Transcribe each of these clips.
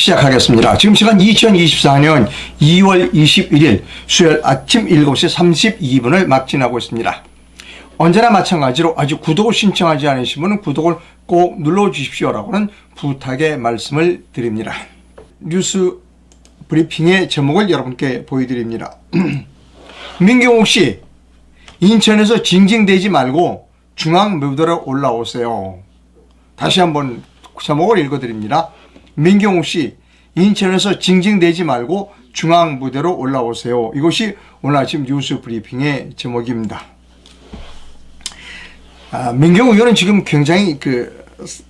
시작하겠습니다. 지금 시간 2024년 2월 21일 수요일 아침 7시 32분을 막 지나고 있습니다. 언제나 마찬가지로 아직 구독을 신청하지 않으신 분은 구독을 꼭 눌러주십시오라고는 부탁의 말씀을 드립니다. 뉴스 브리핑의 제목을 여러분께 보여드립니다. 민경욱 씨, 인천에서 징징대지 말고 중앙무대로 올라오세요. 다시 한번 제목을 읽어드립니다. 민경욱 씨, 인천에서 징징대지 말고 중앙무대로 올라오세요. 이것이 오늘 아침 뉴스 브리핑의 제목입니다. 민경욱 의원은 지금 굉장히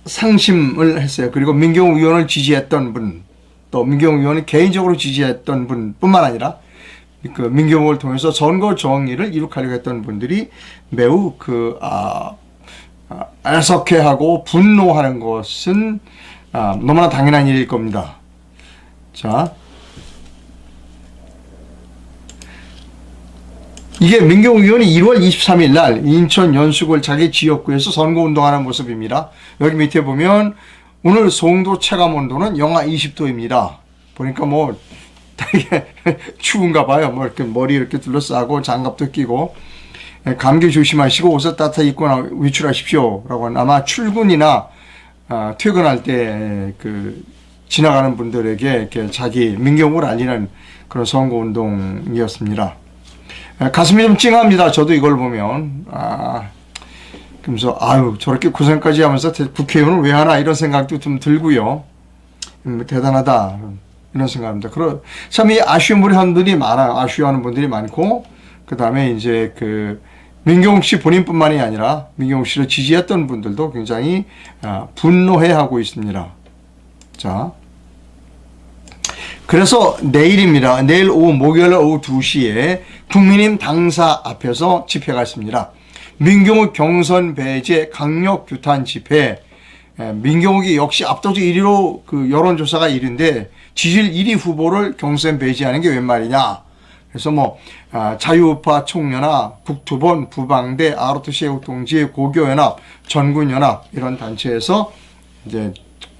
상심을 했어요. 그리고 민경욱 의원을 지지했던 분, 또 민경욱 의원을 개인적으로 지지했던 분 뿐만 아니라 민경욱을 통해서 선거 정의를 이룩하려고 했던 분들이 매우 애석해하고 분노하는 것은 너무나 당연한 일일 겁니다. 자, 이게 민경욱 의원이 1월 23일 날 인천 연수구를 자기 지역구에서 선거운동하는 모습입니다. 여기 밑에 보면 오늘 송도 체감온도는 영하 20도입니다. 보니까 되게 추운가 봐요. 이렇게 머리 이렇게 둘러싸고 장갑도 끼고 감기 조심하시고 옷을 따뜻하게 입고 외출하십시오. 라고 아마 출근이나 퇴근할 때 지나가는 분들에게 이렇게 자기 민경욱을 알리는 그런 선거운동이었습니다. 가슴이 좀 찡합니다. 저도 이걸 보면 그러면서 저렇게 고생까지 하면서 국회의원을 왜 하나 이런 생각도 좀 들고요. 대단하다 이런 생각합니다. 참 이 아쉬워하는 분들이 많아요. 아쉬워하는 분들이 많고 그 다음에 이제 민경욱 씨 본인뿐만이 아니라 민경욱 씨를 지지했던 분들도 굉장히 분노해하고 있습니다. 자, 그래서 내일입니다. 내일 오후 목요일 오후 2시에 국민의힘 당사 앞에서 집회가 있습니다. 민경욱 경선 배제 강력 규탄 집회. 민경욱이 역시 압도적 1위로 여론조사가 1위인데 지지율 1위 후보를 경선 배제하는 게 웬 말이냐. 그래서 자유우파 총연합, 국토본, 부방대, ROTC 애국동지, 고교연합, 전군연합 이런 단체에서 이제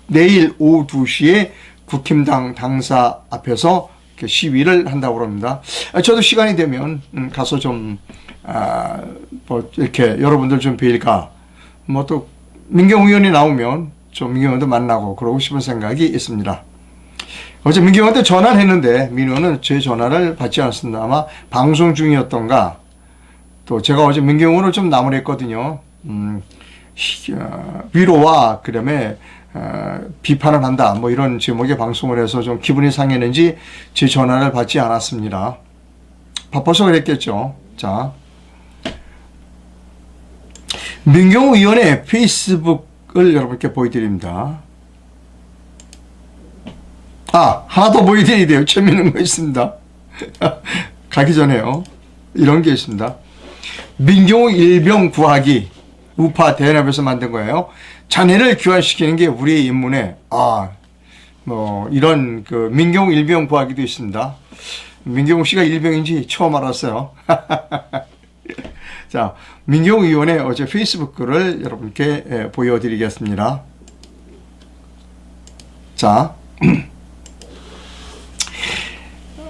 내일 오후 2시에 국힘당 당사 앞에서 시위를 한다고 합니다. 저도 시간이 되면 가서 좀 이렇게 여러분들 좀 뵐까. 또 민경욱 의원이 나오면 좀 민경욱 의원도 만나고 그러고 싶은 생각이 있습니다. 어제 민경욱한테 전화를 했는데 민호는 제 전화를 받지 않았습니다. 아마 방송 중이었던가. 또 제가 어제 민경욱을 좀 나무랬거든요. 위로와 그다음에 비판을 한다. 이런 제목의 방송을 해서 좀 기분이 상했는지 제 전화를 받지 않았습니다. 바빠서 그랬겠죠. 자, 민경욱 의원의 페이스북을 여러분께 보여드립니다. 하나 더 보여드려야 돼요. 재미있는 거 있습니다. 가기 전에요. 이런 게 있습니다. 민경욱 일병 구하기. 우파 대연합에서 만든 거예요. 자네를 귀환시키는 게 우리의 임무네. 이런 민경욱 일병 구하기도 있습니다. 민경욱 씨가 일병인지 처음 알았어요. 자, 민경욱 의원의 어제 페이스북 글을 여러분께 보여드리겠습니다. 자,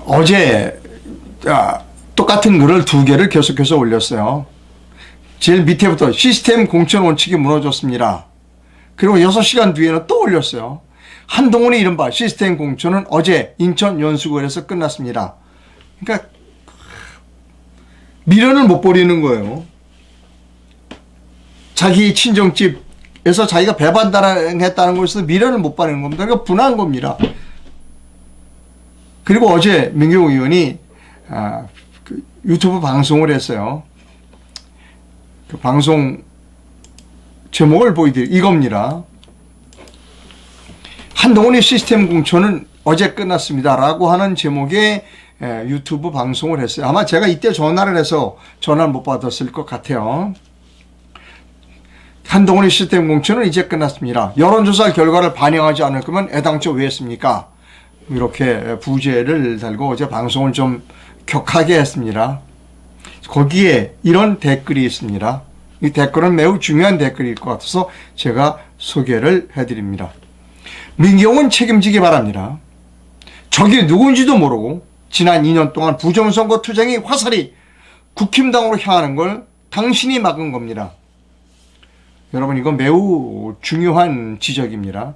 어제 똑같은 글을 2개를 계속해서 올렸어요. 제일 밑에부터 시스템 공천 원칙이 무너졌습니다. 그리고 6시간 뒤에는 또 올렸어요. 한동훈의 이른바 시스템 공천은 어제 인천 연수구에서 끝났습니다. 그러니까 미련을 못 버리는 거예요. 자기 친정집에서 자기가 배반당했다는 것에서 미련을 못 버리는 겁니다. 그러니까 분한 겁니다. 그리고 어제 민경욱 의원이 유튜브 방송을 했어요. 그 방송 제목을 보여드릴게요. 이겁니다. 한동훈의 시스템 공천은 어제 끝났습니다. 라고 하는 제목의 유튜브 방송을 했어요. 아마 제가 이때 전화를 해서 전화를 못 받았을 것 같아요. 한동훈의 시스템 공천은 이제 끝났습니다. 여론조사 결과를 반영하지 않을 거면 애당초 왜 했습니까? 이렇게 부제를 달고 어제 방송을 좀 격하게 했습니다. 거기에 이런 댓글이 있습니다. 이 댓글은 매우 중요한 댓글일 것 같아서 제가 소개를 해드립니다. 민경훈 책임지기 바랍니다. 적이 누군지도 모르고 지난 2년 동안 부정선거 투쟁이 화살이 국힘당으로 향하는 걸 당신이 막은 겁니다. 여러분, 이거 매우 중요한 지적입니다.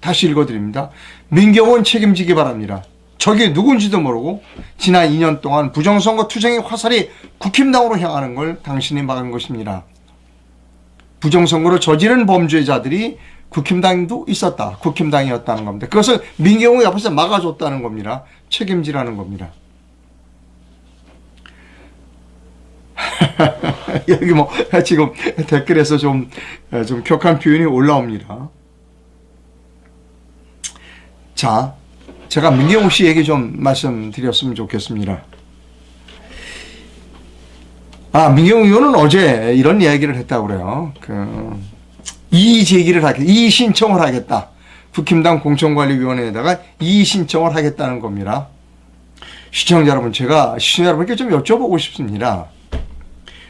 다시 읽어드립니다. 민경훈 책임지기 바랍니다. 적이 누군지도 모르고 지난 2년 동안 부정선거 투쟁의 화살이 국힘당으로 향하는 걸 당신이 막은 것입니다. 부정선거를 저지른 범죄자들이 국힘당도 있었다. 국힘당이었다는 겁니다. 그것을 민경훈이 앞에서 막아줬다는 겁니다. 책임지라는 겁니다. 여기 뭐 지금 댓글에서 좀 격한 표현이 올라옵니다. 자, 제가 민경훈 씨 얘기 좀 말씀드렸으면 좋겠습니다. 민경훈 의원은 어제 이런 이야기를 했다고 그래요. 이의 제기를 하겠다. 이의 신청을 하겠다. 국힘당 공천관리위원회에다가 이의 신청을 하겠다는 겁니다. 시청자 여러분, 제가 시청자 여러분께 좀 여쭤보고 싶습니다.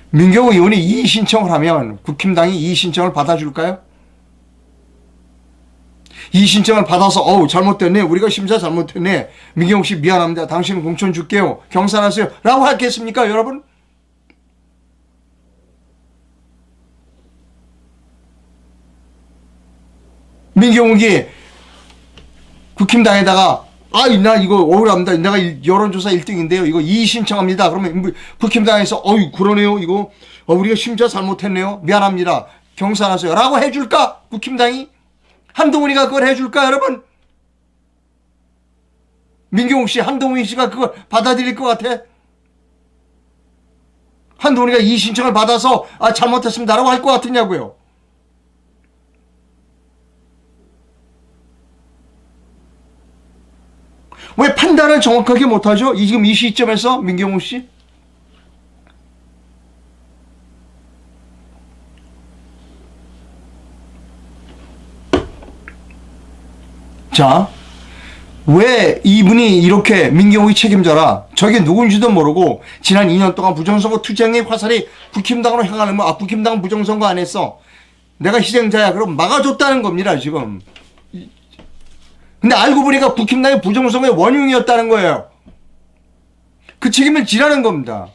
민경훈 의원이 이의 신청을 하면 국힘당이 이의 신청을 받아줄까요? 이의 신청을 받아서 잘못됐네. 우리가 심사 잘못했네. 민경훈 씨 미안합니다. 당신은 공천 줄게요. 경선하세요. 라고 하겠습니까, 여러분? 민경욱이 국힘당에다가 나 이거 억울합니다. 내가 여론조사 1등인데요. 이거 이의 신청합니다. 그러면 국힘당에서 그러네요. 이거 우리가 심사 잘못했네요. 미안합니다. 경선하세요. 라고 해줄까? 국힘당이? 한동훈이가 그걸 해줄까, 여러분? 민경욱 씨, 한동훈 씨가 그걸 받아들일 것 같아? 한동훈이가 이의 신청을 받아서 잘못했습니다. 라고 할 것 같으냐고요. 왜 판단을 정확하게 못하죠? 지금 이 시점에서 민경훈 씨? 자, 왜 이분이 이렇게 민경욱이 책임져라? 저게 누군지도 모르고 지난 2년 동안 부정선거 투쟁의 화살이 국힘당으로 향하는 국힘당은 부정선거 안 했어. 내가 희생자야. 그럼 막아줬다는 겁니다, 지금. 근데 알고 보니까 국힘당이 부정선거의 원흉이었다는 거예요. 그 책임을 지라는 겁니다.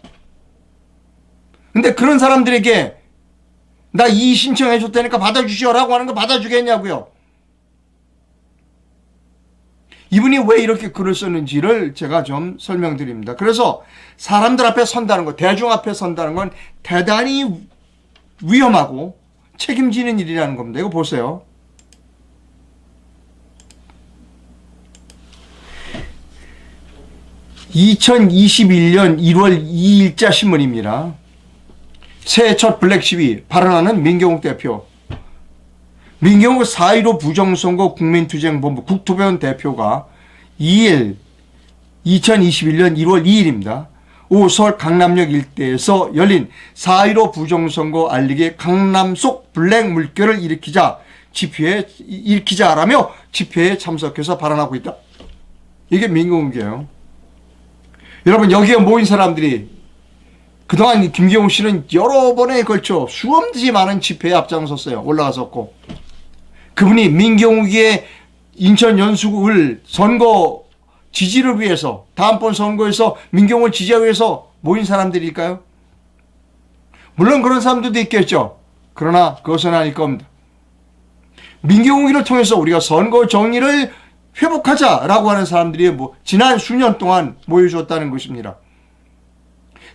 근데 그런 사람들에게 나 이의 신청해줬다니까 받아주시오라고 하는 거 받아주겠냐고요. 이분이 왜 이렇게 글을 썼는지를 제가 좀 설명드립니다. 그래서 사람들 앞에 선다는 것, 대중 앞에 선다는 건 대단히 위험하고 책임지는 일이라는 겁니다. 이거 보세요. 2021년 1월 2일자 신문입니다. 새해 첫 블랙 시위 발언하는 민경욱 대표. 민경욱 4.15 부정선거 국민투쟁본부 국토변 대표가 2일 2021년 1월 2일입니다. 오후 서울 강남역 일대에서 열린 4.15 부정선거 알리기 강남 속 블랙 물결을 일으키자라며 집회에 참석해서 발언하고 있다. 이게 민경욱이에요. 여러분, 여기에 모인 사람들이 그동안 김경욱 씨는 여러 번에 걸쳐 수없이 많은 집회에 앞장섰어요. 올라갔었고. 그분이 민경욱의 인천 연수구을 선거 지지를 위해서, 다음번 선거에서 민경욱을 지지하기 위해서 모인 사람들일까요? 물론 그런 사람들도 있겠죠. 그러나 그것은 아닐 겁니다. 민경욱이를 통해서 우리가 선거 정의를 회복하자라고 하는 사람들이 지난 수년 동안 모여줬다는 것입니다.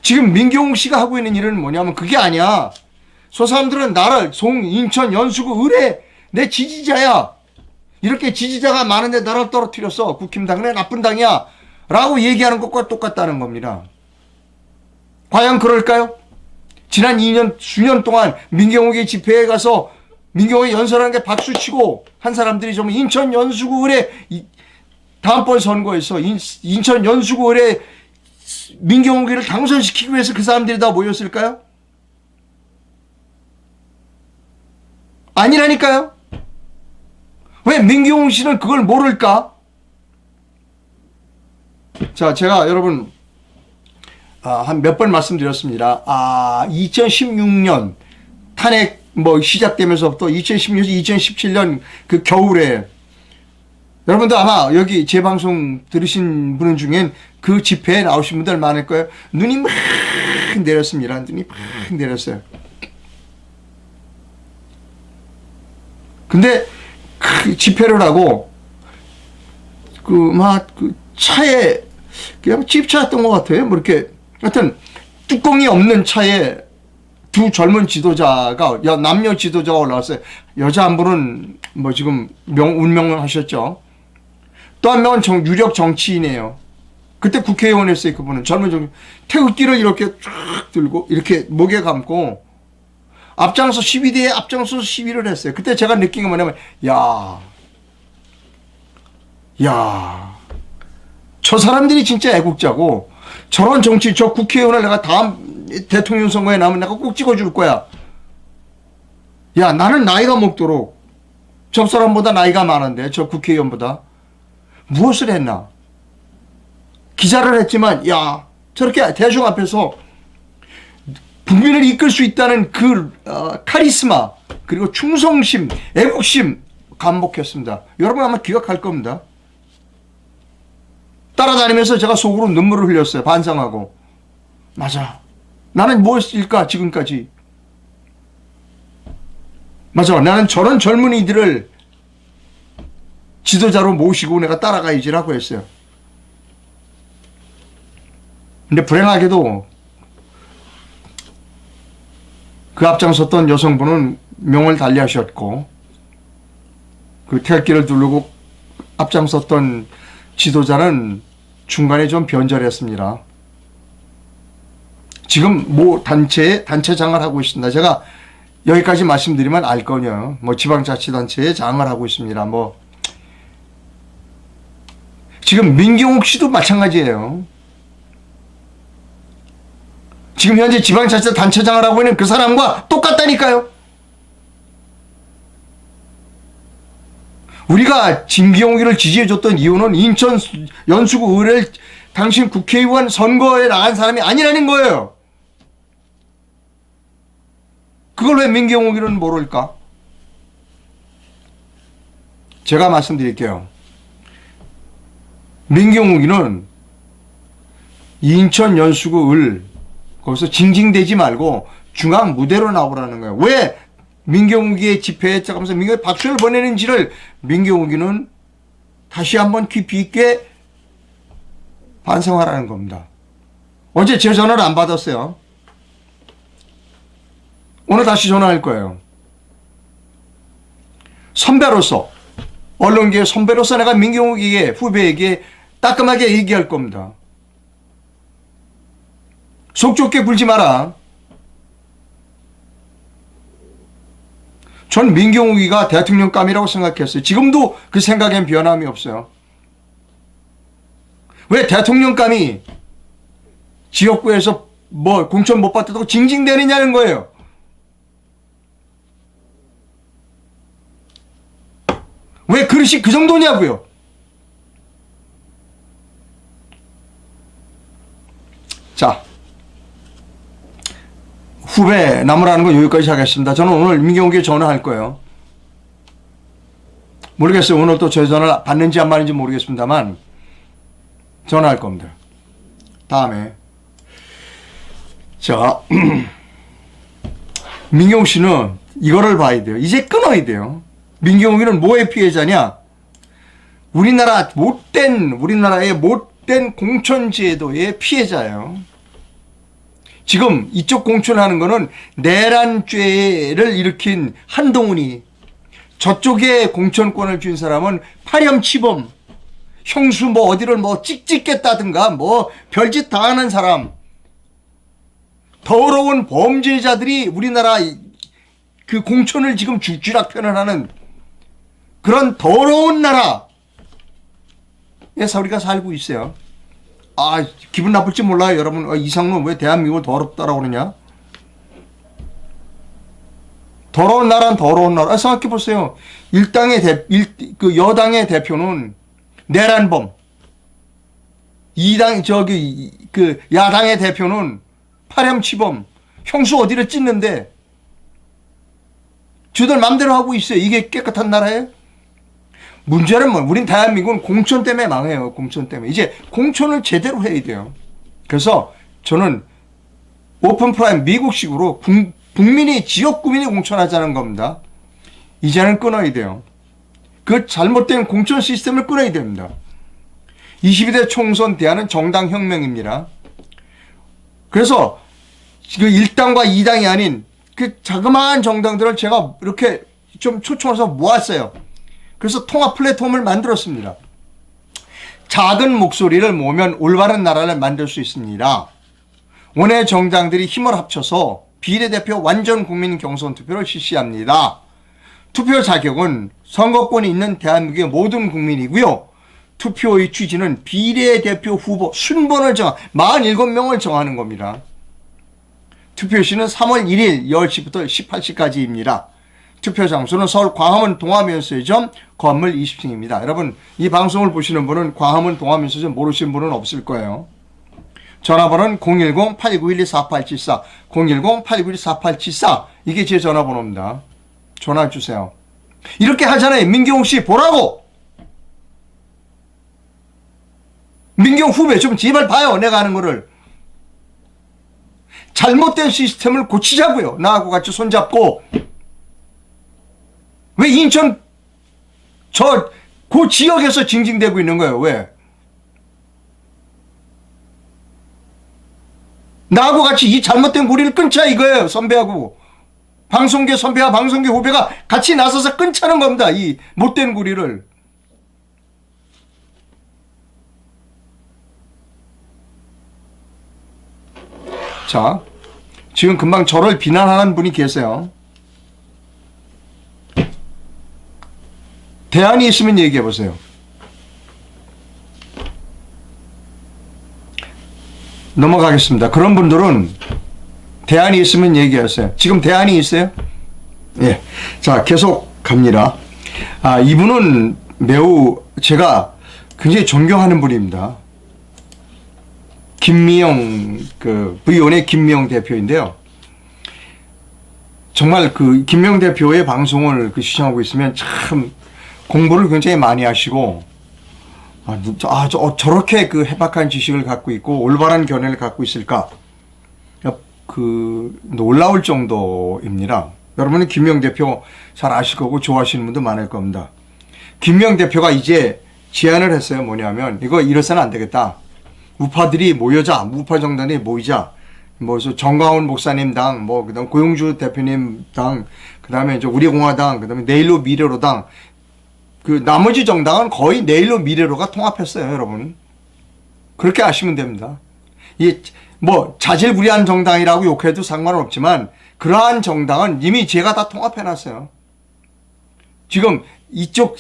지금 민경욱 씨가 하고 있는 일은 뭐냐면 그게 아니야. 저 사람들은 나를 인천 연수구 을의 내 지지자야. 이렇게 지지자가 많은데 나를 떨어뜨렸어. 국힘당은 나쁜 당이야. 라고 얘기하는 것과 똑같다는 겁니다. 과연 그럴까요? 지난 수년 동안 민경욱의 집회에 가서 민경욱이 연설하는 게 박수치고 한 사람들이 좀 인천 연수구 을의 다음번 선거에서 인천 연수구 을의 민경욱이를 당선시키기 위해서 그 사람들이 다 모였을까요? 아니라니까요. 왜 민경욱 씨는 그걸 모를까? 자, 제가 여러분 한 몇 번 말씀드렸습니다. 2016년 탄핵 시작되면서부터 2016년, 2017년 그 겨울에 여러분도 아마 여기 제 방송 들으신 분 중엔 그 집회에 나오신 분들 많을 거예요. 눈이 막 내렸습니다. 눈이 막 내렸어요. 근데 그 집회를 하고 그 차에 그냥 집차였던 것 같아요. 뭐 이렇게 하여튼 뚜껑이 없는 차에 두 젊은 지도자가 남녀 지도자가 올라왔어요. 여자 한 분은 뭐 지금 운명하셨죠. 또 한 명은 유력 정치인이에요. 그때 국회의원이었어요. 그분은 젊은 태극기를 이렇게 쫙 들고 이렇게 목에 감고 앞장서 12대에 앞장서 시위를 했어요. 그때 제가 느낀 게 뭐냐면 저 사람들이 진짜 애국자고 저런 정치 저 국회의원을 내가 다음 대통령 선거에 나오면 내가 꼭 찍어줄 거야. 나는 나이가 먹도록 저 사람보다 나이가 많은데 저 국회의원보다 무엇을 했나? 기자를 했지만 저렇게 대중 앞에서 국민을 이끌 수 있다는 그 카리스마 그리고 충성심, 애국심 감복했습니다. 여러분 아마 기억할 겁니다. 따라다니면서 제가 속으로 눈물을 흘렸어요. 반성하고. 맞아. 나는 무엇일까 지금까지. 맞아. 나는 저런 젊은이들을 지도자로 모시고 내가 따라가야지라고 했어요. 근데 불행하게도 그 앞장섰던 여성분은 명을 달리하셨고 그 태극기를 두르고 앞장섰던 지도자는 중간에 좀 변절했습니다. 지금 단체장을 하고 있습니다. 제가 여기까지 말씀드리면 알 거냐. 지방자치단체에 장을 하고 있습니다. 지금 민경욱 씨도 마찬가지예요. 지금 현재 지방자치단체장을 하고 있는 그 사람과 똑같다니까요. 우리가 진경욱이를 지지해줬던 이유는 인천 연수구 의뢰를 당신 국회의원 선거에 나간 사람이 아니라는 거예요. 그걸 왜 민경욱이는 모를까? 제가 말씀드릴게요. 민경욱이는 인천 연수구 을 거기서 징징대지 말고 중앙 무대로 나오라는 거예요. 왜 민경욱이의 집회에 하면서 민경욱이 박수를 보내는지를 민경욱이는 다시 한번 깊이 있게 반성하라는 겁니다. 어제 제 전화를 안 받았어요. 오늘 다시 전화할 거예요. 선배로서 언론계의 선배로서 내가 민경욱에게 후배에게 따끔하게 얘기할 겁니다. 속 좁게 굴지 마라. 전 민경욱이가 대통령감이라고 생각했어요. 지금도 그 생각엔 변함이 없어요. 왜 대통령감이 지역구에서 공천 못 받았다고 징징대느냐는 거예요. 왜 그릇이 그 정도냐고요. 자, 후배 나무라는 거 여기까지 하겠습니다. 저는 오늘 민경욱에 전화할 거예요. 모르겠어요. 오늘 또 제 전화를 받는지 안 받는지 모르겠습니다만 전화할 겁니다. 다음에 자 민경욱 씨는 이거를 봐야 돼요. 이제 끊어야 돼요. 민경욱이는 뭐의 피해자냐? 우리나라의 못된 공천제도의 피해자예요. 지금 이쪽 공천하는 거는 내란죄를 일으킨 한동훈이, 저쪽에 공천권을 준 사람은 파렴치범, 형수 어디를 찍겠다든가 별짓 당하는 사람, 더러운 범죄자들이 우리나라 그 공천을 지금 쥐락펴을 하는 그런 더러운 나라에서 우리가 살고 있어요. 기분 나쁠지 몰라요, 여러분. 이상로 왜 대한민국을 더럽다라고 그러냐? 더러운 나라는 더러운 나라. 생각해 보세요. 여당의 대표는 내란범. 야당의 대표는 파렴치범. 형수 어디를 찢는데, 저들 맘대로 하고 있어요. 이게 깨끗한 나라예요? 문제는 뭐, 우린 대한민국은 공천 때문에 망해요. 공천 때문에. 이제 공천을 제대로 해야 돼요. 그래서 저는 오픈 프라임 미국식으로 국민이, 지역 구민이 공천하자는 겁니다. 이제는 끊어야 돼요. 그 잘못된 공천 시스템을 끊어야 됩니다. 22대 총선 대안은 정당혁명입니다. 그래서 그 1당과 2당이 아닌 그 자그마한 정당들을 제가 이렇게 좀 초청해서 모았어요. 그래서 통합 플랫폼을 만들었습니다. 작은 목소리를 모으면 올바른 나라를 만들 수 있습니다. 원외 정당들이 힘을 합쳐서 비례대표 완전 국민 경선 투표를 실시합니다. 투표 자격은 선거권이 있는 대한민국의 모든 국민이고요. 투표의 취지는 비례대표 후보 순번을 47명을 정하는 겁니다. 투표시는 3월 1일 10시부터 18시까지입니다. 투표 장소는 서울 광화문 동아면세점 건물 20층입니다. 여러분, 이 방송을 보시는 분은 광화문 동아면세점 모르시는 분은 없을 거예요. 전화번호는 010-8912-4874, 010-8912-4874. 이게 제 전화번호입니다. 전화 주세요. 이렇게 하잖아요. 민경욱 씨 보라고. 민경 후배 좀 제발 봐요. 내가 하는 거를. 잘못된 시스템을 고치자고요. 나하고 같이 손잡고. 왜 인천 그 지역에서 징징대고 있는 거예요? 왜? 나하고 같이 이 잘못된 고리를 끊자 이거예요. 선배하고. 방송계 선배와 방송계 후배가 같이 나서서 끊자는 겁니다. 이 못된 고리를. 자, 지금 금방 저를 비난하는 분이 계세요. 대안이 있으면 얘기해 보세요. 넘어가겠습니다. 그런 분들은 대안이 있으면 얘기하세요. 지금 대안이 있어요? 예. 자, 계속 갑니다. 이분은 매우 제가 굉장히 존경하는 분입니다. 김미영, V원의 김미영 대표인데요. 정말 김미영 대표의 방송을 시청하고 있으면 참 공부를 굉장히 많이 하시고, 저렇게 해박한 지식을 갖고 있고, 올바른 견해를 갖고 있을까? 놀라울 정도입니다. 여러분은 김미영 대표 잘 아실 거고, 좋아하시는 분도 많을 겁니다. 김미영 대표가 이제 제안을 했어요. 뭐냐면, 이래서는 안 되겠다. 우파들이 모여자, 우파 정당이 모이자. 정광훈 목사님 당, 그다음 고용주 대표님 당, 그다음에 우리공화당, 그다음에 내일로 미래로당, 나머지 정당은 거의 내일로 미래로가 통합했어요, 여러분. 그렇게 아시면 됩니다. 자질구레한 정당이라고 욕해도 상관은 없지만, 그러한 정당은 이미 제가 다 통합해놨어요. 지금 이쪽,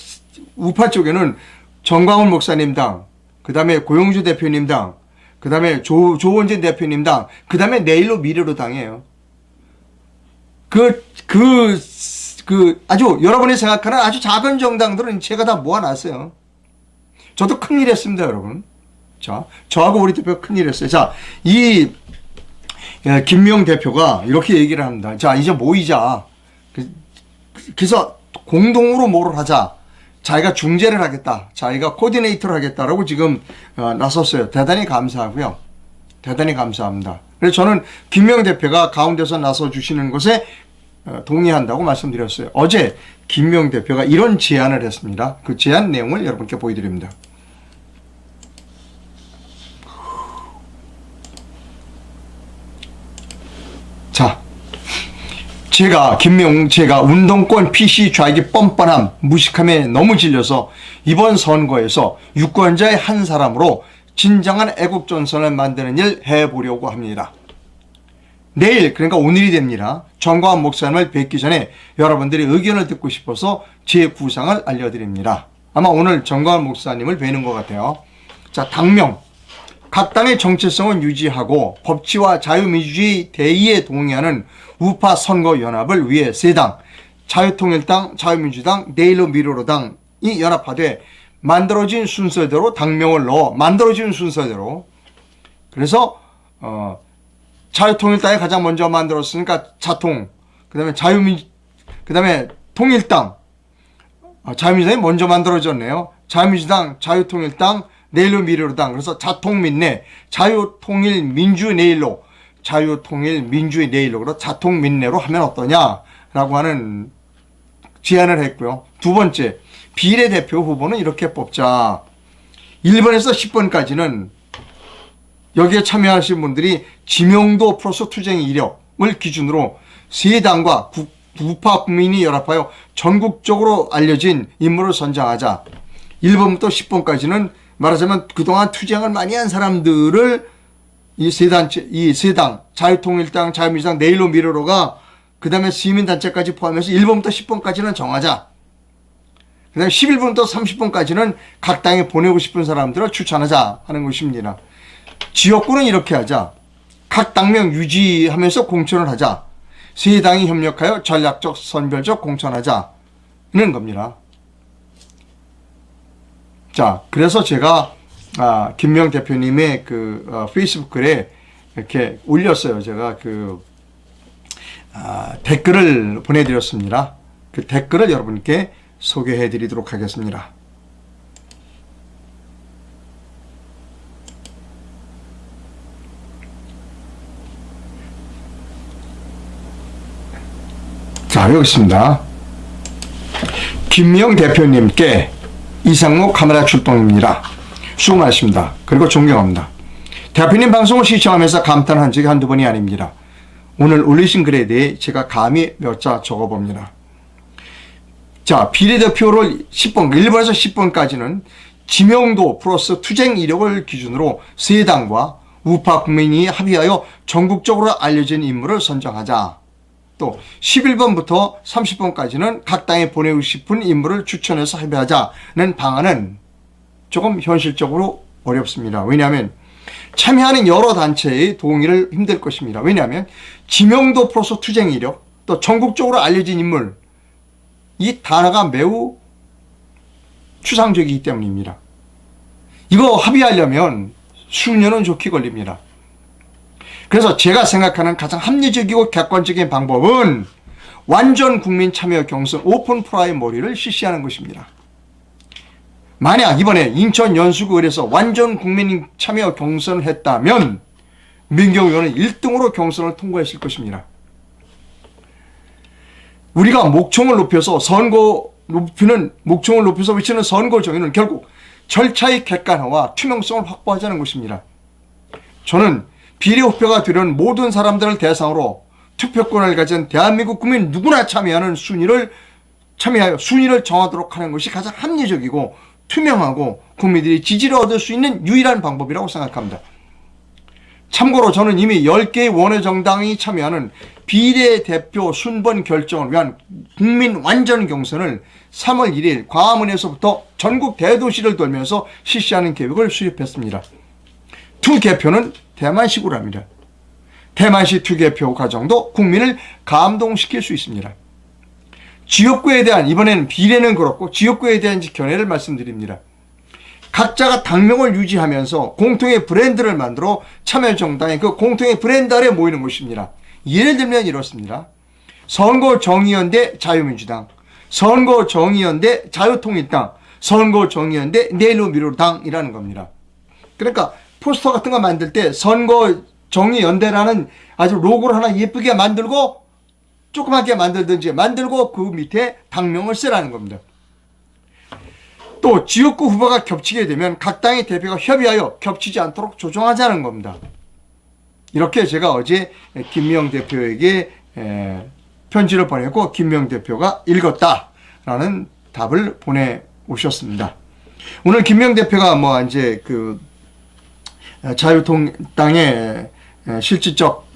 우파 쪽에는 정광훈 목사님 당, 그 다음에 고용주 대표님 당, 그 다음에 조원진 대표님 당, 그 다음에 내일로 미래로 당이에요. 아주 여러분이 생각하는 아주 작은 정당들은 제가 다 모아놨어요. 저도 큰일 했습니다, 여러분. 자, 저하고 우리 대표가 큰일 했어요. 자, 김명 대표가 이렇게 얘기를 합니다. 자, 이제 모이자. 그래서 공동으로 뭐를 하자. 자기가 중재를 하겠다. 자기가 코디네이터를 하겠다라고 지금 나섰어요. 대단히 감사하고요. 대단히 감사합니다. 그래서 저는 김명 대표가 가운데서 나서 주시는 것에 동의한다고 말씀드렸어요. 어제 김명 대표가 이런 제안을 했습니다. 그 제안 내용을 여러분께 보여드립니다. 자, 제가 운동권 PC 좌익의 뻔뻔함, 무식함에 너무 질려서 이번 선거에서 유권자의 한 사람으로 진정한 애국전선을 만드는 일 해보려고 합니다. 내일, 그러니까 오늘이 됩니다. 정광훈 목사님을 뵙기 전에 여러분들의 의견을 듣고 싶어서 제 구상을 알려드립니다. 아마 오늘 정광훈 목사님을 뵈는 것 같아요. 자, 당명. 각 당의 정체성은 유지하고 법치와 자유민주주의 대의에 동의하는 우파 선거연합을 위해 세 당, 자유통일당, 자유민주당, 내일로 미래로당이 연합하되 만들어진 순서대로 당명을 넣어 만들어진 순서대로. 그래서 자유통일당이 가장 먼저 만들었으니까 자통, 그다음에 통일당, 자유민주당이 먼저 만들어졌네요. 자유민주당, 자유통일당, 내일로 미래로당. 그래서 자통민내, 자유통일민주내일로, 자유통일민주내일로, 그래서 자통민내로 하면 어떠냐라고 하는 제안을 했고요. 두 번째, 비례대표 후보는 이렇게 뽑자. 1번에서 10번까지는 여기에 참여하신 분들이 지명도 플러스 투쟁 이력을 기준으로 세 당과 우파 국민이 연합하여 전국적으로 알려진 인물을 선정하자. 1번부터 10번까지는 말하자면 그동안 투쟁을 많이 한 사람들을 이 세 당, 자유통일당, 자유민주당, 내일로 미래로가 그 다음에 시민단체까지 포함해서 1번부터 10번까지는 정하자. 그 다음에 11번부터 30번까지는 각 당에 보내고 싶은 사람들을 추천하자 하는 것입니다. 지역구는 이렇게 하자. 각 당명 유지하면서 공천을 하자. 세 당이 협력하여 전략적 선별적 공천하자는 겁니다. 자, 그래서 제가 김명 대표님의 그 페이스북 글에 이렇게 올렸어요. 제가 댓글을 보내드렸습니다. 그 댓글을 여러분께 소개해드리도록 하겠습니다. 자, 여기 있습니다. 김명 대표님께 이상무 카메라 출동입니다. 수고 많으십니다. 그리고 존경합니다. 대표님 방송을 시청하면서 감탄한 적이 한두 번이 아닙니다. 오늘 올리신 글에 대해 제가 감히 몇 자 적어봅니다. 자, 비례대표를 10번, 1번에서 10번까지는 지명도 플러스 투쟁 이력을 기준으로 세 당과 우파 국민이 합의하여 전국적으로 알려진 인물을 선정하자. 또 11번부터 30번까지는 각 당에 보내고 싶은 인물을 추천해서 합의하자는 방안은 조금 현실적으로 어렵습니다. 왜냐하면 참여하는 여러 단체의 동의를 힘들 것입니다. 왜냐하면 지명도 플러스 투쟁 이력, 또 전국적으로 알려진 인물, 이 단어가 매우 추상적이기 때문입니다. 이거 합의하려면 수년은 좋게 걸립니다. 그래서 제가 생각하는 가장 합리적이고 객관적인 방법은 완전 국민 참여 경선 오픈 프라이머리를 실시하는 것입니다. 만약 이번에 인천 연수구에서 완전 국민 참여 경선을 했다면 민경우 의원은 1등으로 경선을 통과했을 것입니다. 우리가 목청을 높여서 목청을 높여서 외치는 선거 정의는 결국 절차의 객관화와 투명성을 확보하자는 것입니다. 저는 비례후보가 되려는 모든 사람들을 대상으로 투표권을 가진 대한민국 국민 누구나 참여하여 순위를 정하도록 하는 것이 가장 합리적이고 투명하고 국민들이 지지를 얻을 수 있는 유일한 방법이라고 생각합니다. 참고로 저는 이미 10개의 원외 정당이 참여하는 비례대표 순번 결정을 위한 국민 완전 경선을 3월 1일 광화문에서부터 전국 대도시를 돌면서 실시하는 계획을 수립했습니다. 투개표는 대만식으로 합니다. 대만식 투개표 과정도 국민을 감동시킬 수 있습니다. 지역구에 대한, 이번에는 비례는 그렇고 지역구에 대한 견해를 말씀드립니다. 각자가 당명을 유지하면서 공통의 브랜드를 만들어 참여정당의 그 공통의 브랜드 아래 모이는 것입니다. 예를 들면 이렇습니다. 선거정의연대 자유민주당, 선거정의연대 자유통일당, 선거정의연대 내일로 미래로당이라는 겁니다. 그러니까 포스터 같은 거 만들 때 선거정의연대라는 아주 로고를 하나 예쁘게 만들고 조그맣게 만들든지 만들고 그 밑에 당명을 쓰라는 겁니다. 또 지역구 후보가 겹치게 되면 각 당의 대표가 협의하여 겹치지 않도록 조정하자는 겁니다. 이렇게 제가 어제 김명 대표에게 편지를 보내고 김명 대표가 읽었다라는 답을 보내오셨습니다. 오늘 김명 대표가 이제 자유통당의 실질적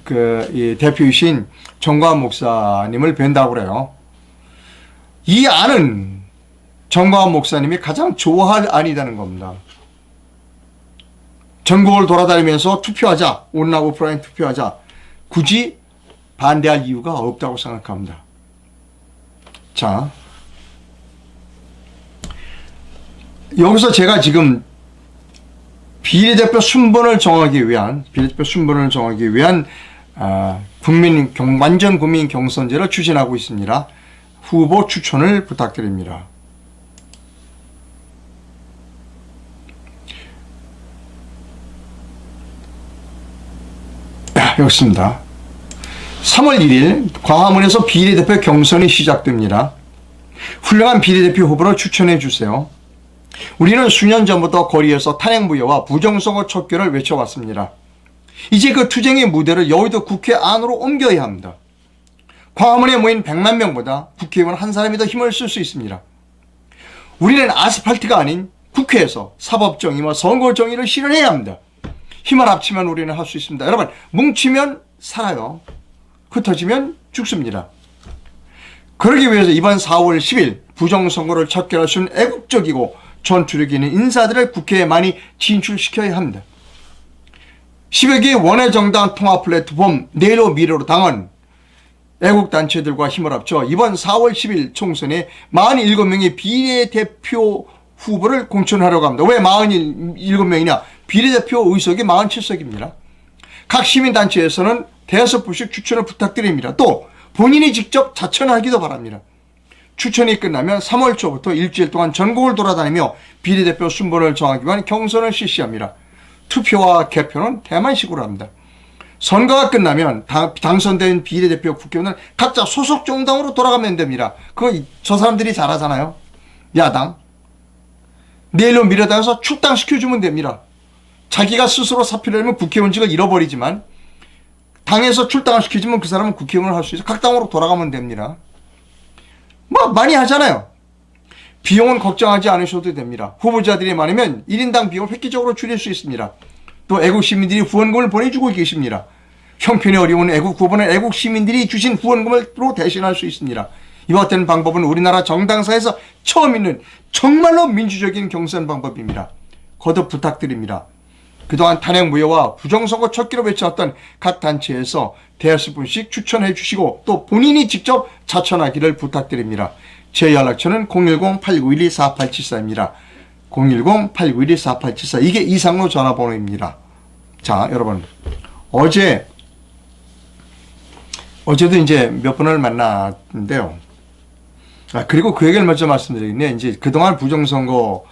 이 대표이신 정광훈 목사님을 뵌다고 그래요. 이 안은 정광훈 목사님이 가장 좋아할 안이라는 겁니다. 전국을 돌아다니면서 투표하자, 온라인 오프라인 투표하자, 굳이 반대할 이유가 없다고 생각합니다. 자, 여기서 제가 지금 비례대표 순번을 정하기 위한 완전 국민 경선제를 추진하고 있습니다. 후보 추천을 부탁드립니다. 여기 있습니다. 3월 1일 광화문에서 비례대표 경선이 시작됩니다. 훌륭한 비례대표 후보를 추천해 주세요. 우리는 수년 전부터 거리에서 탄핵무효와 부정선거 척결을 외쳐왔습니다. 이제 그 투쟁의 무대를 여의도 국회 안으로 옮겨야 합니다. 광화문에 모인 100만 명보다 국회의원 한 사람이 더 힘을 쓸 수 있습니다. 우리는 아스팔트가 아닌 국회에서 사법정의와 선거정의를 실현해야 합니다. 힘을 합치면 우리는 할 수 있습니다. 여러분, 뭉치면 살아요. 흩어지면 죽습니다. 그러기 위해서 이번 4월 10일 부정선거를 척결할 수 있는 애국적이고 전투력 있는 인사들을 국회에 많이 진출시켜야 합니다. 10여 개의 원외정당 통합 플랫폼 내로 미래로 당은 애국단체들과 힘을 합쳐 이번 4월 10일 총선에 47명의 비례대표 후보를 공천하려고 합니다. 왜 47명이냐? 비례대표 의석이 47석입니다. 각 시민단체에서는 5분씩 추천을 부탁드립니다. 또 본인이 직접 자천하기도 바랍니다. 추천이 끝나면 3월 초부터 일주일 동안 전국을 돌아다니며 비례대표 순번을 정하기 위한 경선을 실시합니다. 투표와 개표는 대만식으로 합니다. 선거가 끝나면 당선된 비례대표 국회의원은 각자 소속 정당으로 돌아가면 됩니다. 그거 저 사람들이 잘하잖아요. 야당. 내일로 미래당에서 출당시켜주면 됩니다. 자기가 스스로 사표를 내면 국회의원직을 잃어버리지만 당에서 출당을 시켜주면 그 사람은 국회의원을 할 수 있어. 각 당으로 돌아가면 됩니다. 뭐 많이 하잖아요. 비용은 걱정하지 않으셔도 됩니다. 후보자들이 많으면 1인당 비용을 획기적으로 줄일 수 있습니다. 또 애국 시민들이 후원금을 보내주고 계십니다. 형편이 어려운 애국 후보는 애국 시민들이 주신 후원금으로 대신할 수 있습니다. 이와 같은 방법은 우리나라 정당사에서 처음 있는 정말로 민주적인 경선 방법입니다. 거듭 부탁드립니다. 그동안 탄핵무효와 부정선거 척결을 외쳐왔던 각 단체에서 5분씩 추천해 주시고 또 본인이 직접 자천하기를 부탁드립니다. 제 연락처는 010-8912-4874입니다. 010-8912-4874 이게 이상로 전화번호입니다. 자, 여러분 어제도 이제 몇 분을 만났는데요. 그리고 그 얘기를 먼저 말씀드리겠네요. 이제 그동안 부정선거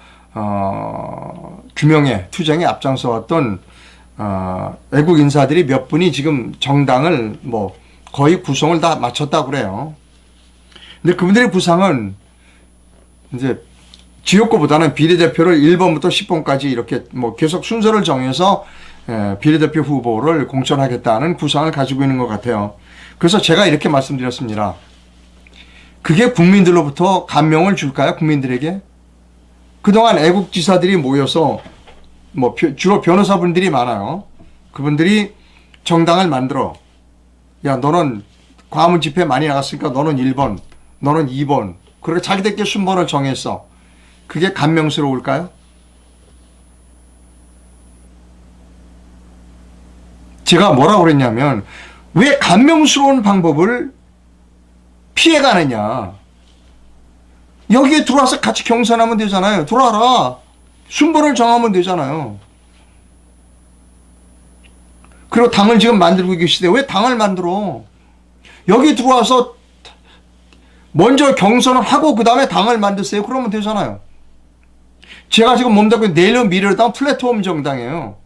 규명에 투쟁에 앞장서 왔던 외국 인사들이 몇 분이 지금 정당을 뭐 거의 구성을 다 마쳤다고 그래요. 근데 그분들의 구상은 이제 지역구보다는 비례대표를 1번부터 10번까지 이렇게 뭐 계속 순서를 정해서 비례대표 후보를 공천하겠다는 구상을 가지고 있는 것 같아요. 그래서 제가 이렇게 말씀드렸습니다. 그게 국민들로부터 감명을 줄까요? 국민들에게? 그동안 애국지사들이 모여서 뭐 주로 변호사분들이 많아요. 그분들이 정당을 만들어. 야, 너는 광화문 집회 많이 나갔으니까 너는 1번, 너는 2번. 그렇게 자기들끼리 순번을 정했어. 그게 감명스러울까요? 제가 뭐라고 그랬냐면 왜 감명스러운 방법을 피해가느냐. 여기에 들어와서 같이 경선하면 되잖아요. 들어와라. 순번을 정하면 되잖아요. 그리고 당을 지금 만들고 계시대. 왜 당을 만들어? 여기 들어와서 먼저 경선을 하고 그 다음에 당을 만드세요. 그러면 되잖아요. 제가 지금 몸담고 내일로 미래로 플랫폼 정당이에요.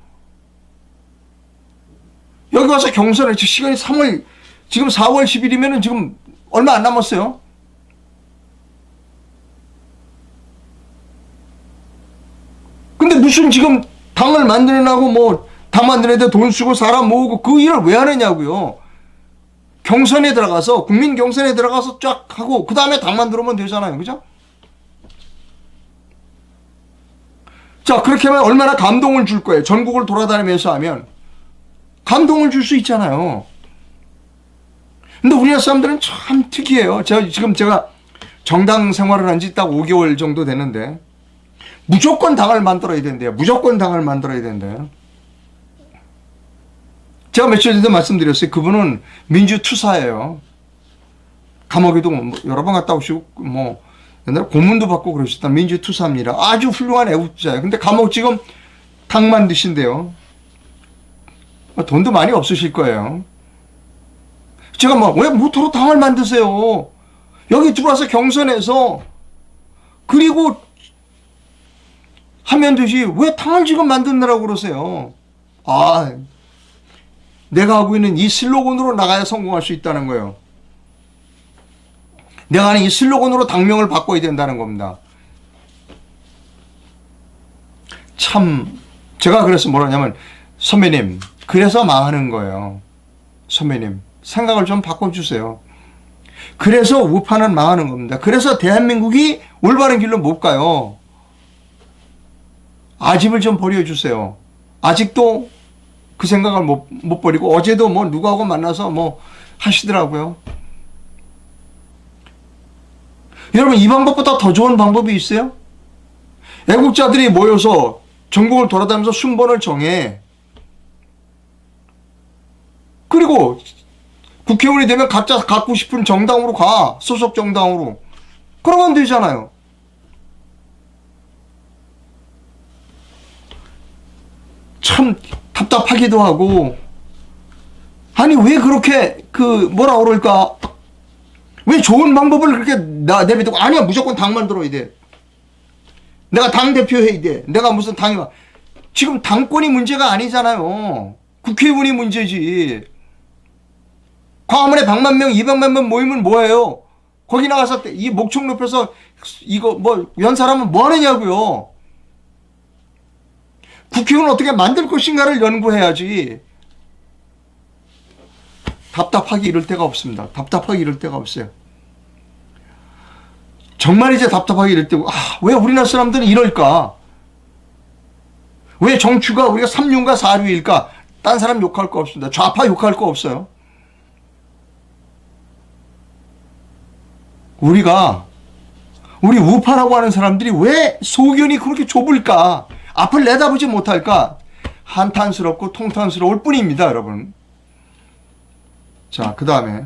여기 와서 경선을 시간이 지금 4월 10일이면 지금 얼마 안 남았어요. 근데 무슨 지금 당을 만들어내고 뭐 당 만드는데 돈 쓰고 사람 모으고 그 일을 왜 하느냐고요. 경선에 들어가서 국민 경선에 들어가서 쫙 하고 그 다음에 당 만들면 되잖아요. 그죠? 자, 그렇게 하면 얼마나 감동을 줄 거예요. 전국을 돌아다니면서 하면 감동을 줄 수 있잖아요. 근데 우리나라 사람들은 참 특이해요. 제가 정당 생활을 한 지 딱 5개월 정도 됐는데 무조건 당을 만들어야 된대요. 무조건 당을 만들어야 된대요. 제가 며칠 전에도 말씀드렸어요. 그분은 민주투사예요. 감옥에도 여러 번 갔다 오시고 뭐 옛날에 고문도 받고 그러셨다. 민주투사입니다. 아주 훌륭한 애국자예요. 근데 감옥 지금 당 만드신대요. 돈도 많이 없으실 거예요. 제가 왜 모토로 당을 만드세요? 여기 들어와서 경선해서 그리고 하면 되지 왜 당을 지금 만드느라고 그러세요? 내가 하고 있는 이 슬로건으로 나가야 성공할 수 있다는 거예요. 내가 하는 이 슬로건으로 당명을 바꿔야 된다는 겁니다. 참 제가 그래서 뭐라냐면 선배님 그래서 망하는 거예요. 선배님 생각을 좀 바꿔주세요. 그래서 우파는 망하는 겁니다. 그래서 대한민국이 올바른 길로 못 가요. 아집을 좀 버려주세요. 아직도 그 생각을 못 버리고 어제도 뭐 누구하고 만나서 뭐 하시더라고요. 여러분 이 방법보다 더 좋은 방법이 있어요? 애국자들이 모여서 전국을 돌아다니면서 순번을 정해. 그리고 국회의원이 되면 각자 갖고 싶은 정당으로 가. 소속 정당으로. 그러면 되잖아요. 참 답답하기도 하고. 아니 왜 그렇게 뭐라 그럴까? 왜 좋은 방법을 그렇게 내비두고 아니야 무조건 당만 들어야 돼. 내가 당대표 해야 돼. 내가 무슨 당이 지금 당권이 문제가 아니잖아요. 국회의원이 문제지. 광화문에 100만 명, 200만 명 모이면 뭐예요? 거기 나가서 이 목청 높여서 이거 뭐 연설하면 뭐 하느냐고요. 국회의원을 어떻게 만들 것인가를 연구해야지. 답답하기 이럴 데가 없습니다. 답답하기 이럴 데가 없어요. 정말 이제 답답하게 이럴 때고, 왜 우리나라 사람들은 이럴까? 왜 정치가 우리가 3류인가 4류일까? 딴 사람 욕할 거 없습니다. 좌파 욕할 거 없어요. 우리 우파라고 하는 사람들이 왜 소견이 그렇게 좁을까? 앞을 내다보지 못할까? 한탄스럽고 통탄스러울 뿐입니다, 여러분. 자, 그 다음에.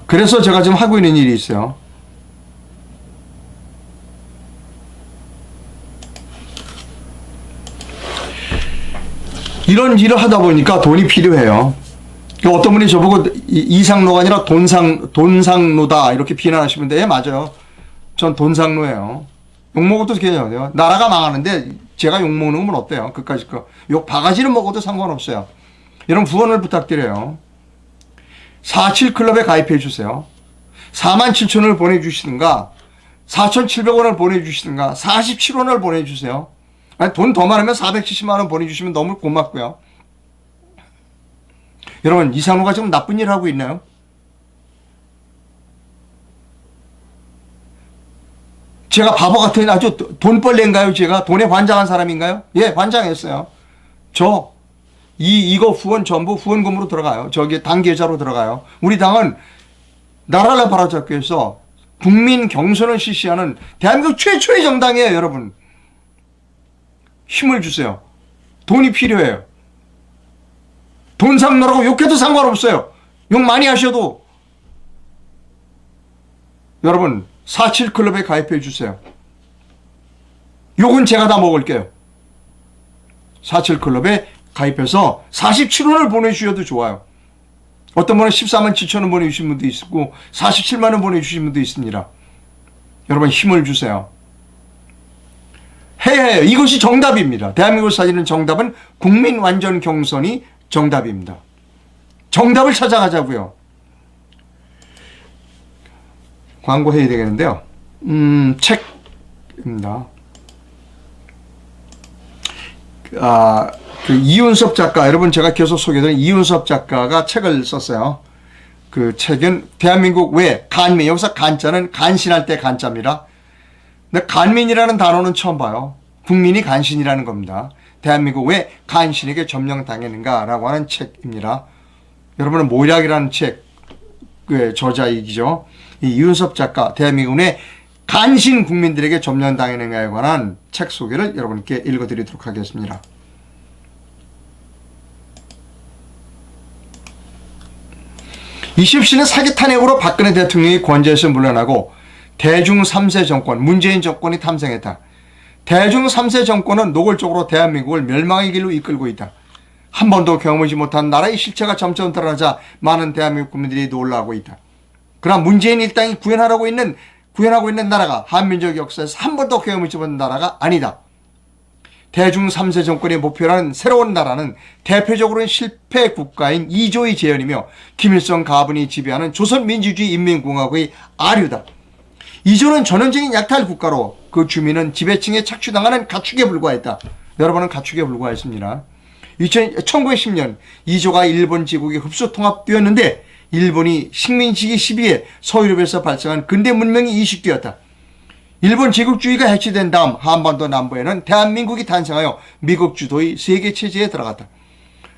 그래서 제가 지금 하고 있는 일이 있어요. 이런 일을 하다 보니까 돈이 필요해요. 어떤 분이 저보고 이상로가 아니라 돈상로다 이렇게 비난하시는데, 예, 맞아요. 전 돈상로예요. 욕먹어도 괜찮아요. 나라가 망하는데 제가 욕먹는 건 어때요? 그까짓 거. 욕 바가지를 먹어도 상관없어요. 이런 후원을 부탁드려요. 47클럽에 가입해 주세요. 47,000원을 보내주시든가 4,700원을 보내주시든가 47원을 보내주세요. 돈 더 많으면 470만원 보내주시면 너무 고맙고요. 여러분 이상로가 지금 나쁜 일 하고 있나요? 제가 바보 같은 아주 돈벌레인가요? 제가 돈에 환장한 사람인가요? 예, 환장했어요. 이거 후원 전부 후원금으로 들어가요. 저기 당 계좌로 들어가요. 우리 당은 나라를 바로잡기 위해서 국민 경선을 실시하는 대한민국 최초의 정당이에요, 여러분. 힘을 주세요. 돈이 필요해요. 돈상노라고 욕해도 상관없어요. 욕 많이 하셔도. 여러분 47클럽에 가입해 주세요. 욕은 제가 다 먹을게요. 47클럽에 가입해서 47원을 보내주셔도 좋아요. 어떤 분은 14만 7천원 보내주신 분도 있고 47만원 보내주신 분도 있습니다. 여러분 힘을 주세요. 해야 해요. 이것이 정답입니다. 대한민국을 살리는 정답은 국민 완전 경선이 정답입니다. 정답을 찾아가자고요. 광고해야 되겠는데요. 책입니다. 이윤섭 작가, 여러분 제가 계속 소개드린 이윤섭 작가가 책을 썼어요. 그 책은 대한민국 왜 간민, 여기서 간자는 간신할 때 간자입니다. 근데 간민이라는 단어는 처음 봐요. 국민이 간신이라는 겁니다. 대한민국 왜 간신에게 점령당했는가라고 하는 책입니다. 여러분은 모략이라는 책의 저자이기죠. 이 이윤섭 작가, 대한민국 왜 간신 국민들에게 점령당했는가에 관한 책 소개를 여러분께 읽어드리도록 하겠습니다. 이십시는 사기 탄핵으로 박근혜 대통령이 권좌에서 물러나고 대중 3세 정권, 문재인 정권이 탐생했다. 대중 3세 정권은 노골적으로 대한민국을 멸망의 길로 이끌고 있다. 한 번도 경험하지 못한 나라의 실체가 점점 드러나자 많은 대한민국 국민들이 놀라고 있다. 그러나 문재인 일당이 구현하려고 있는 구현하고 있는 나라가 한민족 역사에서 한 번도 계엄을 집은 나라가 아니다. 대중 3세 정권의 목표라는 새로운 나라는 대표적으로는 실패 국가인 이조의 재현이며 김일성 가분이 지배하는 조선민주주의 인민공화국의 아류다. 이조는 전형적인 약탈 국가로 그 주민은 지배층에 착취당하는 가축에 불과했다. 여러분은 가축에 불과했습니다. 1910년 이조가 일본 제국의 흡수 통합되었는데 일본이 식민지기 시비에 서유럽에서 발생한 근대 문명이 이식되었다. 일본 제국주의가 해체된 다음 한반도 남부에는 대한민국이 탄생하여 미국 주도의 세계체제에 들어갔다.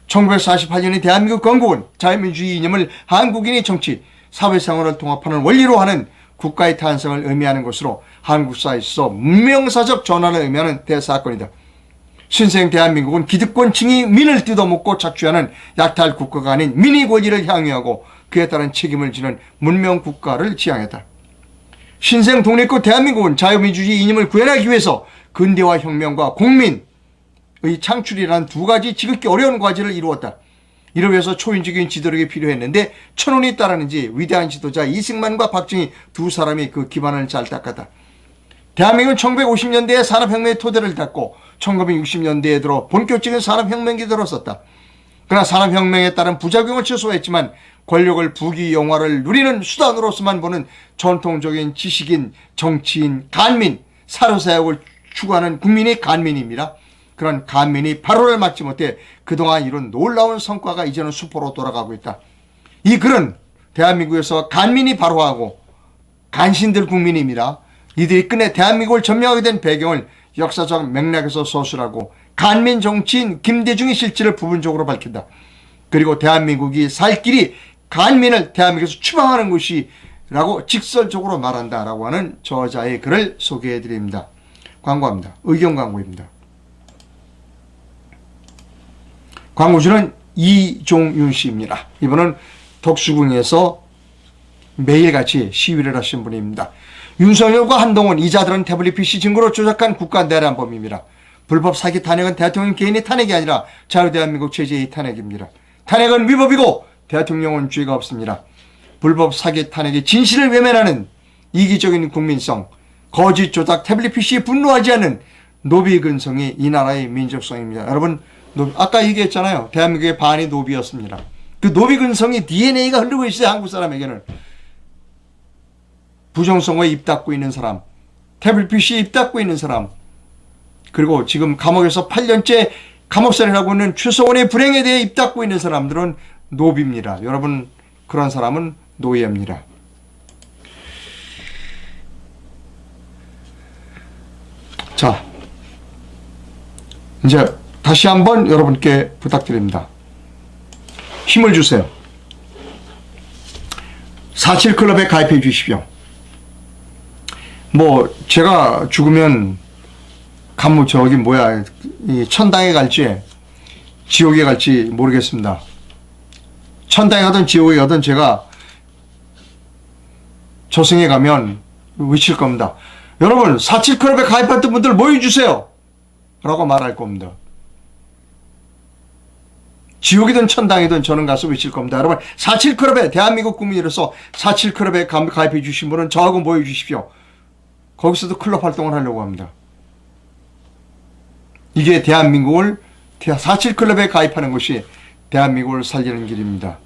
1948년의 대한민국 건국은 자유민주주의 이념을 한국인의 정치, 사회생활을 통합하는 원리로 하는 국가의 탄생을 의미하는 것으로 한국사에 있어 문명사적 전환을 의미하는 대사건이다. 신생 대한민국은 기득권층이 민을 뜯어먹고 착취하는 약탈 국가가 아닌 민의 권리를 향유하고 그에 따른 책임을 지는 문명국가를 지향했다. 신생 독립국 대한민국은 자유민주주의 이념을 구현하기 위해서 근대화 혁명과 국민의 창출이라는 두 가지 지극히 어려운 과제를 이루었다. 이를 위해서 초인적인 지도력이 필요했는데 천운이 따르는지 위대한 지도자 이승만과 박정희 두 사람이 그 기반을 잘 닦았다. 대한민국은 1950년대에 산업혁명의 토대를 닦고 1960년대에 들어 본격적인 산업혁명이 들어섰다. 그러나 산업혁명에 따른 부작용을 최소화했지만 권력을 부귀영화를 누리는 수단으로서만 보는 전통적인 지식인, 정치인, 간민, 사료사역을 추구하는 국민이 간민입니다. 그런 간민이 바로를 막지 못해 그동안 이룬 놀라운 성과가 이제는 수포로 돌아가고 있다. 이 글은 대한민국에서 간민이 바로하고 간신들 국민입니다. 이들이 끝내 대한민국을 점령하게 된 배경을 역사적 맥락에서 서술하고 간민 정치인 김대중의 실체를 부분적으로 밝힌다. 그리고 대한민국이 살 길이 간민을 대한민국에서 추방하는 것이라고 직설적으로 말한다라고 하는 저자의 글을 소개해드립니다. 광고합니다. 의견 광고입니다. 광고주는 이종윤 씨입니다. 이분은 덕수궁에서 매일같이 시위를 하신 분입니다. 윤석열과 한동훈 이자들은 태블릿 PC 증거로 조작한 국가 내란범입니다. 불법 사기 탄핵은 대통령 개인의 탄핵이 아니라 자유대한민국 체제의 탄핵입니다. 탄핵은 위법이고 대통령은 죄가 없습니다. 불법 사기 탄핵의 진실을 외면하는 이기적인 국민성, 거짓 조작 태블릿 PC에 분노하지 않는 노비 근성이 이 나라의 민족성입니다. 여러분, 아까 얘기했잖아요. 대한민국의 반이 노비였습니다. 그 노비 근성이 DNA가 흐르고 있어요. 한국 사람에게는. 부정선거에 입 닫고 있는 사람, 태블릿 PC에 입 닫고 있는 사람, 그리고 지금 감옥에서 8년째 감옥살이를 하고 있는 최소원의 불행에 대해 입 닫고 있는 사람들은 노비입니다. 여러분, 그런 사람은 노예입니다. 자, 이제 다시 한번 여러분께 부탁드립니다. 힘을 주세요. 47클럽에 가입해 주십시오. 뭐 제가 죽으면 이 천당에 갈지 지옥에 갈지 모르겠습니다. 천당에 가든 지옥에 가든 제가 저승에 가면 외칠 겁니다. 여러분, 47클럽에 가입했던 분들 모여주세요 라고 말할 겁니다. 지옥이든 천당이든 저는 가서 외칠 겁니다. 여러분, 47클럽에 대한민국 국민으로서 47클럽에 가입해 주신 분은 저하고 모여주십시오. 거기서도 클럽 활동을 하려고 합니다. 이게 47클럽에 가입하는 것이 대한민국을 살리는 길입니다.